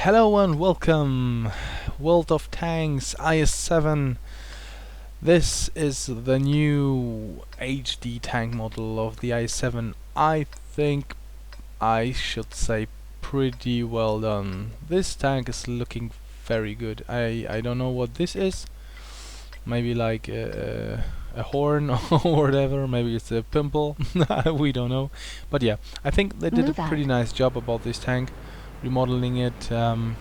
Hello and welcome, World of Tanks IS-7. This is the new HD tank model of the IS-7. I think I should say pretty well done. This tank is looking very good. I don't know what this is. Maybe like a horn or whatever. Maybe it's a pimple. We don't know. But yeah, I think they did a pretty nice job about this tank. Remodeling it,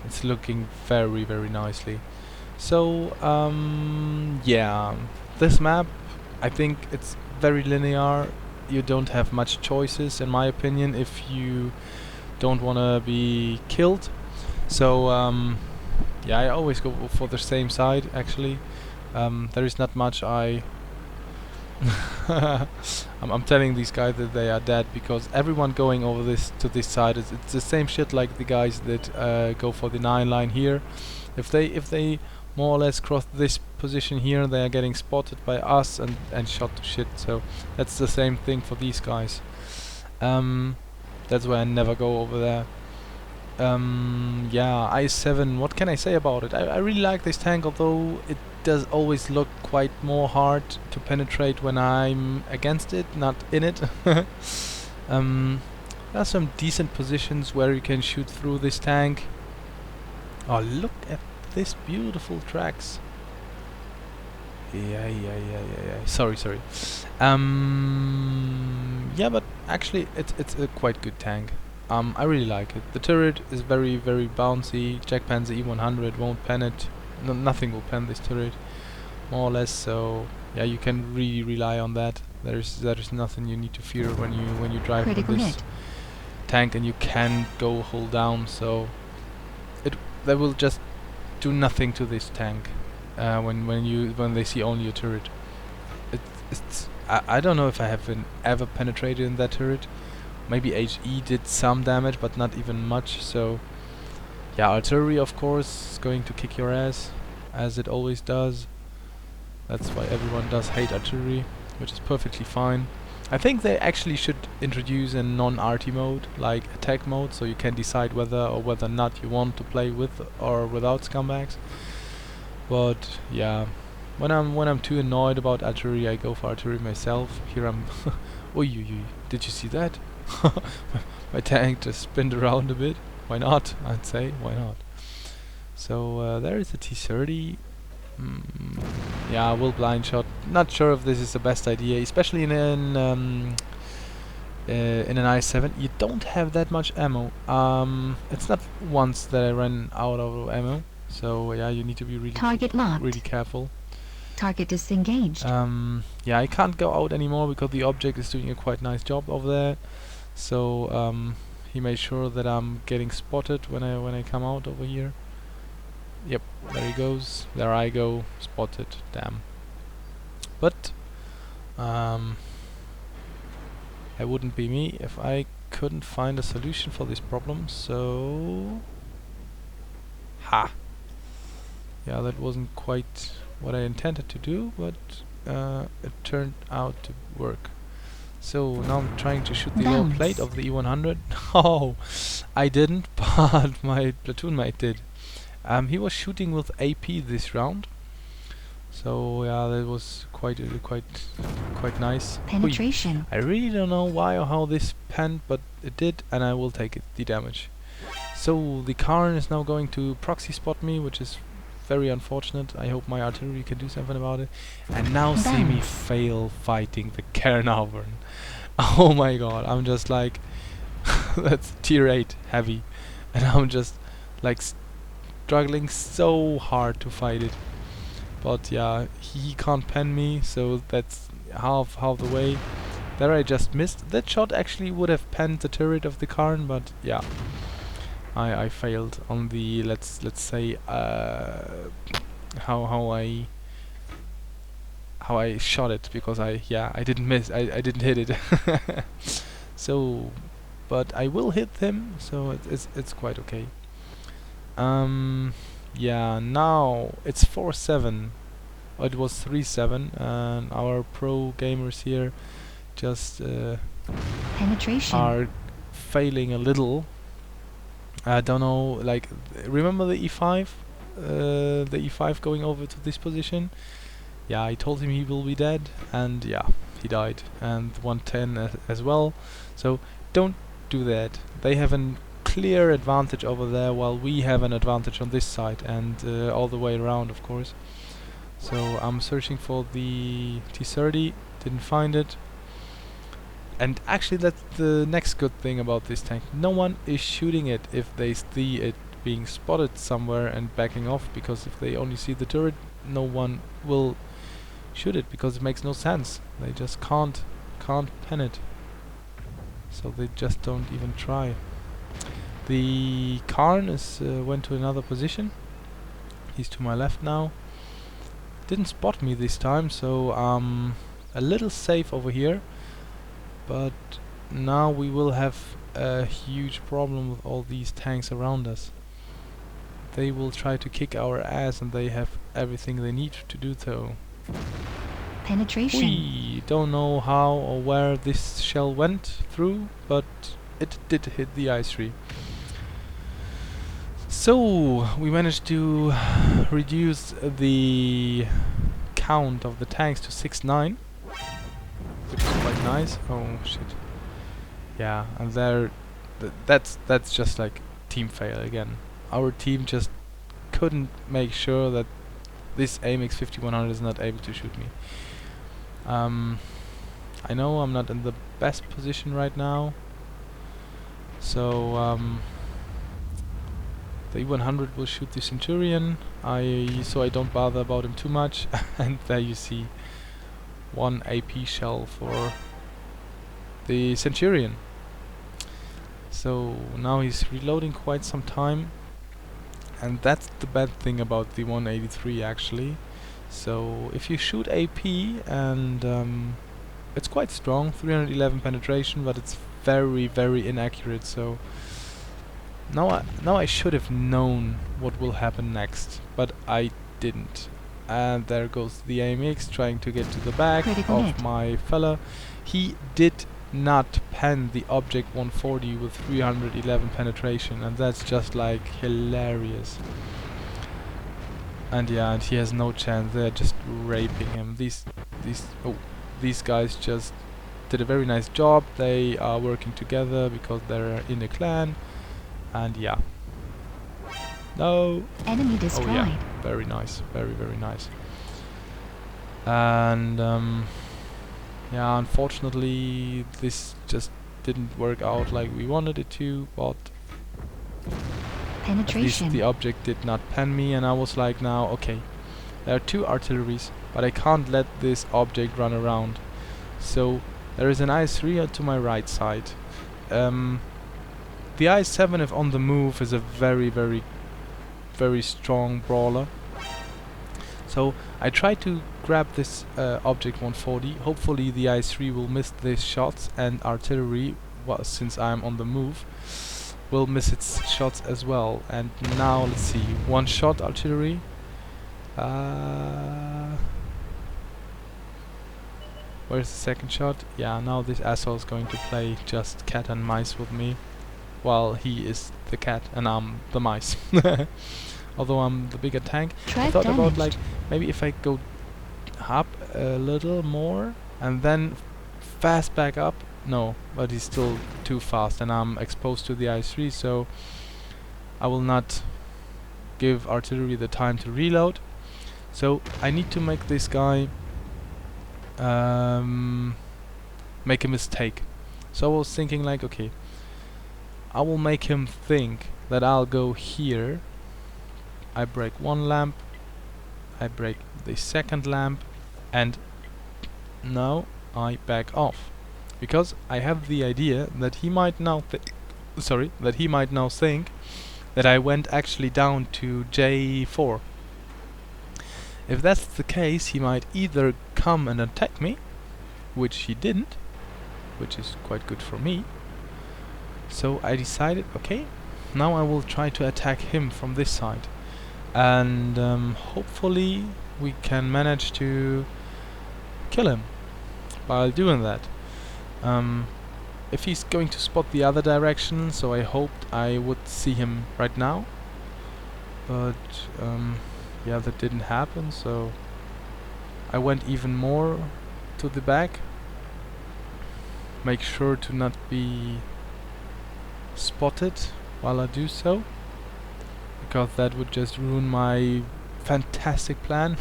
it's looking very nicely. So yeah, this map, I think it's very linear. You don't have much choices in my opinion if you don't want to be killed. So yeah, I always go for the same side actually. There is not much I'm telling these guys that they are dead because everyone going over this side it's the same shit like the guys that go for the 9 line here. If they more or less cross this position here, they are getting spotted by us and shot to shit. So that's the same thing for these guys. That's why I never go over there. Yeah, IS-7, what can I say about it? I really like this tank, although it does always look quite more hard to penetrate when I'm against it, not in it. There are some decent positions where you can shoot through this tank. Oh, look at this beautiful tracks. Yeah. Sorry. Yeah, but actually it's a quite good tank. I really like it. The turret is very bouncy. Jack Panzer E100 won't pen it. Nothing will pen this turret, more or less. So yeah, you can really rely on that. There is nothing you need to fear when you drive with this tank, and you can go hull down. So they will just do nothing to this tank when they see only a turret. I don't know if I have ever penetrated in that turret. Maybe HE did some damage, but not even much. So yeah, artillery of course is going to kick your ass, as it always does. That's why everyone does hate artillery, which is perfectly fine. I think they actually should introduce a non-arty mode, like attack mode, so you can decide whether or not you want to play with or without scumbags. But yeah, when I'm too annoyed about artillery, I go for artillery myself. Here I'm. Oi, did you see that? My tank just spinned around a bit. Why not? I'd say, why not? So there is a T-30. Yeah, will blind shot. Not sure if this is the best idea, especially in an IS-7. You don't have that much ammo. It's not once that I ran out of ammo. So yeah, you need to be really careful. Target disengaged. Yeah, I can't go out anymore because the object is doing a quite nice job over there. So he made sure that I'm getting spotted when I come out over here. Yep, there he goes. There I go, spotted. Damn. But it wouldn't be me if I couldn't find a solution for this problem. So ha. Yeah, that wasn't quite what I intended to do, but it turned out to work. So now I'm trying to shoot the lower plate of the E100. Oh, I didn't, but my platoon mate did. He was shooting with AP this round, so yeah, that was quite nice. Penetration. I really don't know why or how this panned, but it did, and I will take it, the damage. So the Karn is now going to proxy spot me, which is very unfortunate. I hope my artillery can do something about it. And now see me fail fighting the Kernavern. Oh my god, I'm just like that's tier 8 heavy, and I'm just like struggling so hard to fight it. But yeah, he can't pen me, so that's half the way. There I just missed. That shot actually would have penned the turret of the Karn, but yeah, I failed on the let's say how I shot it, because I didn't miss, I didn't hit it. So but I will hit him, so it's quite okay. Yeah, now it's 4-7. It was 3-7, and our pro gamers here just penetration are failing a little. I don't know, like, remember the E5? The E5 going over to this position? Yeah, I told him he will be dead, and yeah, he died. And 110 as well. So don't do that. They have a clear advantage over there, while we have an advantage on this side, and all the way around, of course. So I'm searching for the T-30, didn't find it. And actually that's the next good thing about this tank. No one is shooting it if they see it being spotted somewhere and backing off, because if they only see the turret, no one will shoot it, because it makes no sense. They just can't pen it. So they just don't even try. The Karn is went to another position. He's to my left now. Didn't spot me this time, so a little safe over here. But now we will have a huge problem with all these tanks around us. They will try to kick our ass, and they have everything they need to do so. Penetration. We don't know how or where this shell went through, but it did hit the IS-3. So we managed to reduce the count of the tanks to 6-9, which is quite nice. Oh shit! Yeah, and that's just like team fail again. Our team just couldn't make sure that this AMX 5100 is not able to shoot me. I know I'm not in the best position right now, so the E100 will shoot the Centurion. So I don't bother about him too much. And there you see one AP shell for the Centurion. So now he's reloading quite some time, and that's the bad thing about the 183 actually. So if you shoot AP, and it's quite strong, 311 penetration, but it's very, very inaccurate. So now I should have known what will happen next, but I didn't. And there goes the AMX trying to get to the back of my fella. He did not pen the object 140 with 311 penetration, and that's just like hilarious. And yeah, and he has no chance. They're just raping him. These guys just did a very nice job. They are working together because they're in a clan. And yeah. No. Enemy destroyed. Oh yeah, very nice, very, very nice. And yeah, unfortunately this just didn't work out like we wanted it to, but at least the object did not pen me, and I was like, now okay, there are two artilleries, but I can't let this object run around. So there is an IS-3 to my right side. The IS-7, if on the move, is a very, very, very strong brawler. So I try to grab this object 140. Hopefully the IS-3 will miss these shots, and artillery, well, since I'm on the move, will miss its shots as well. And now let's see, one shot artillery. Where's the second shot? Yeah, now this asshole is going to play just cat and mice with me, while he is the cat and I'm the mice. Although I'm the bigger tank. I thought about, like, maybe if I go up a little more and then fast back up. No, but he's still too fast, and I'm exposed to the IS-3, so I will not give artillery the time to reload. So I need to make this guy make a mistake. So I was thinking, like, okay, I will make him think that I'll go here. I break one lamp, I break the second lamp, and now I back off, because I have the idea that he might now think that I went actually down to J4. If that's the case, he might either come and attack me, which he didn't, which is quite good for me. So I decided, okay, now I will try to attack him from this side, and hopefully we can manage to kill him while doing that. If he's going to spot the other direction, so I hoped I would see him right now, but yeah, that didn't happen, so I went even more to the back. Make sure to not be spotted while I do so, because that would just ruin my fantastic plan.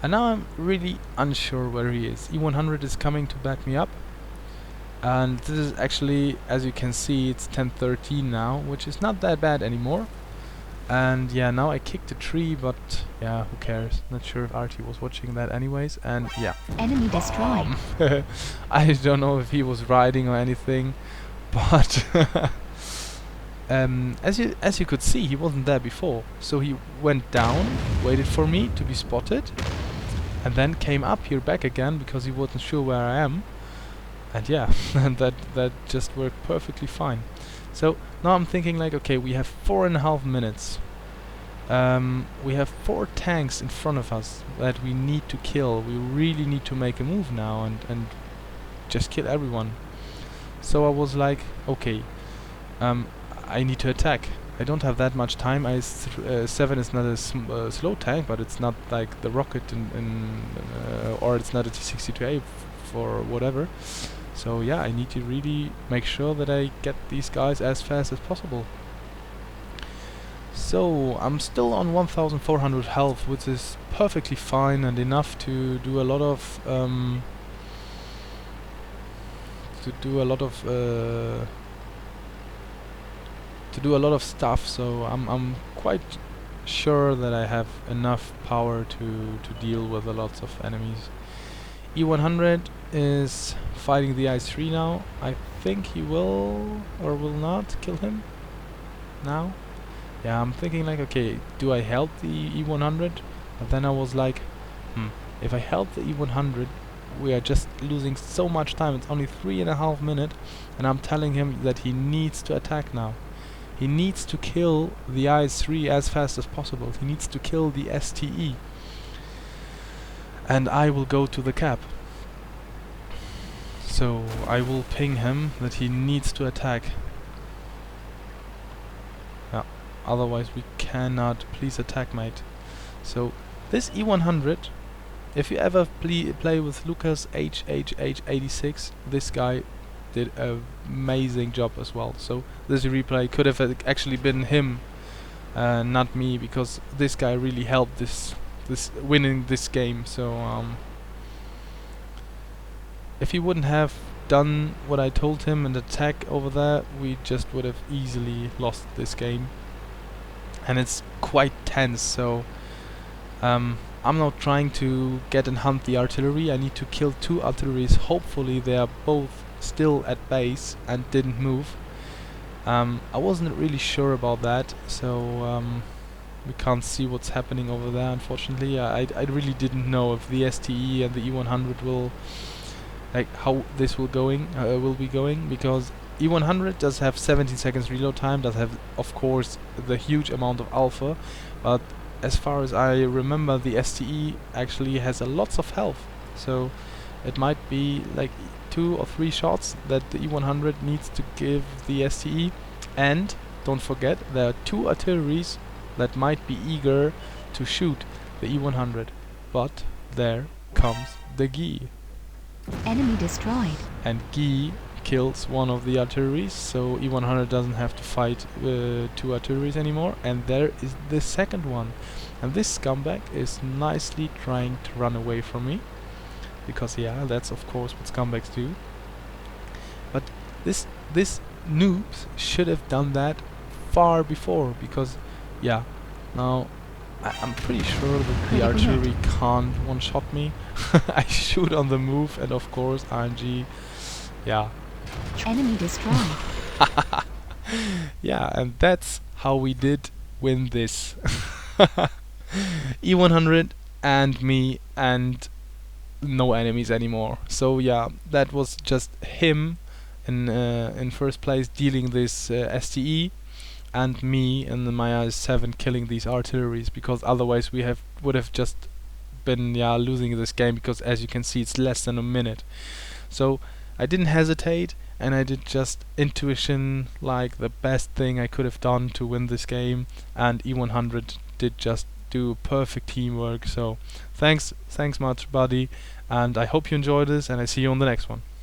And now I'm really unsure where he is. E100 is coming to back me up, and this is actually, as you can see, it's 10:13 now, which is not that bad anymore. And yeah, now I kicked a tree, but yeah, who cares? Not sure if RT was watching that anyways. And yeah, Enemy destroyed. I don't know if he was riding or anything, but as you could see, he wasn't there before. So he went down, waited for me to be spotted, and then came up here back again because he wasn't sure where I am. And yeah, and that just worked perfectly fine. So now I'm thinking like, okay, we have 4.5 minutes. We have 4 tanks in front of us that we need to kill. We really need to make a move now and just kill everyone. So I was like, okay, I need to attack. I don't have that much time. IS-7 is not a slow tank, but it's not like the rocket or it's not a T-62A for whatever. So yeah, I need to really make sure that I get these guys as fast as possible. So I'm still on 1,400 health, which is perfectly fine and enough to do a lot of stuff. So I'm quite sure that I have enough power to deal with a lot of enemies. E100 is fighting the IS-3 now. I think he will or will not kill him now. Yeah, I'm thinking like, okay, do I help the E100? But then I was like, if I help the E100, we are just losing so much time. It's only 3.5 minutes, and I'm telling him that he needs to attack now. He needs to kill the IS-3 as fast as possible. He needs to kill the STE. And I will go to the cap. So I will ping him that he needs to attack. Yeah, otherwise we cannot. Please attack, mate. So this E100, if you ever play with Lucas HHH86, this guy did an amazing job as well. So this replay could have actually been him, not me, because this guy really helped this winning this game. So if he wouldn't have done what I told him and attack over there, we just would have easily lost this game. And it's quite tense, so I'm not trying to get and hunt the artillery. I need to kill 2 artilleries. Hopefully they are both still at base and didn't move. I wasn't really sure about that, so we can't see what's happening over there, unfortunately. I really didn't know if the STE and the E100 will, like, how this will be going, because E100 does have 17 seconds reload time, does have, of course, the huge amount of alpha, but as far as I remember, the STE actually has a lots of health, so it might be like 2 or 3 shots that the E100 needs to give the STE. And don't forget, there are 2 artilleries that might be eager to shoot the E100, but there comes the GI. Enemy destroyed. And GI kills one of the artilleries, so E100 doesn't have to fight 2 artilleries anymore. And there is the second one, and this scumbag is nicely trying to run away from me, because yeah, that's of course what scumbags do. But this noobs should have done that far before, because yeah, now I'm pretty sure that the artillery can't one-shot me. I shoot on the move, and of course RNG, yeah. Enemy destroyed. Yeah, and that's how we did win this. E100 and me and no enemies anymore. So yeah, that was just him in first place dealing this STE, and me and my IS-7 killing these artilleries, because otherwise we would have just been losing this game, because as you can see it's less than a minute. So I didn't hesitate, and I did just intuition, like the best thing I could have done to win this game, and E100 did just do perfect teamwork. So thanks much, buddy, and I hope you enjoyed this, and I see you on the next one.